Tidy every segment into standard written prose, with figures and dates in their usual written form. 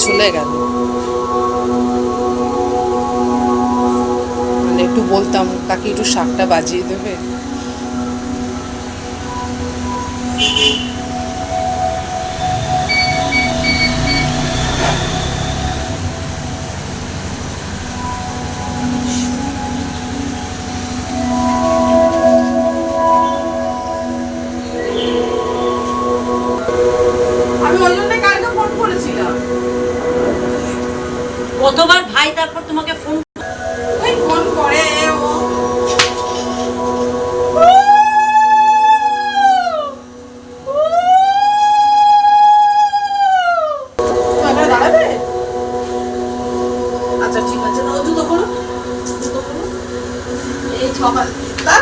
চলে গেল। মানে একটু বলতাম তাকে একটু শাকটা বাজিয়ে দেবে। আমি ওই জন্য কালকে ফোন করেছিলাম। কতবার ভাই তারপর তোমাকে ফোন ওই ফোন করে ও দাঁড়াবে। আচ্ছা ঠিক আছে, দাও জুতো খোলো, জুতো খোলো। এই সকাল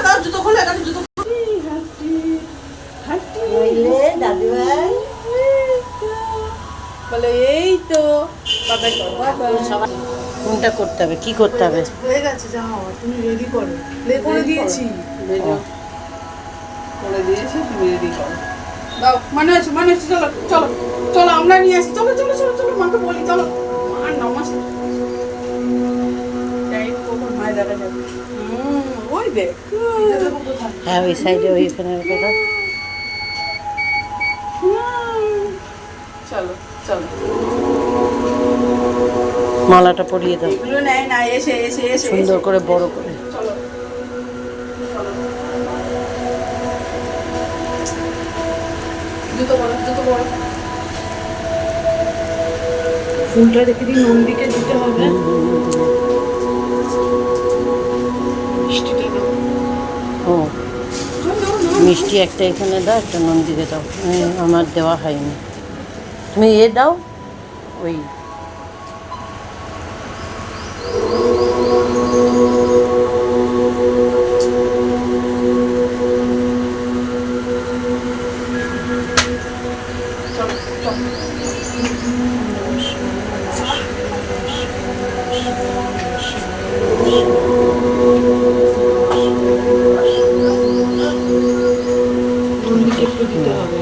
দাও জুতো খোলো, এখানে জুতো দাদিভাই বলে এই তো বাবাই করো বাবা। কোনটা করতে হবে, কি করতে হবে? হয়ে গেছে, যাও তুমি রেডি করো। প্লে করে দিয়েছি, করে দিয়েছি, তুমি রেডি করো। দাও মানে আছে, চলো চলো চলো আমরা নিয়ে আসি, চলো চলো চলো চলো মাকে বলি, চলো আর নমস্কার। টাইম কখন হয় দেখা যাবে। ওই দেখ, হ্যাঁ ওই সাইডে ওইখানে কথা। চলো চলো মালাটা পরিয়ে দাও, এগুলো নেয় না, এসে এসে এসে সুন্দর করে বড় করে। চলো চলো জুতো বড়, জুতো বড়। ফুলটা রেখে দিই, নন্দীকে দিতে হবে। মিষ্টিটা দাও। ও মিষ্টি একটা এখানে দাও, একটা নন্দীকে দাও। আমার দেওয়া হয়নি, তুমি এ দাও ওই নন্দীকে একটু দিতে হবে।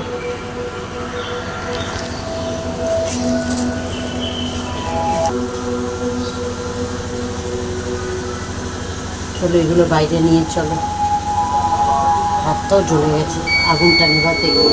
চলো এগুলো বাইরে নিয়ে চলো। হাতটাও জ্বলে গেছে আগুনটা নেভাতে গিয়ে।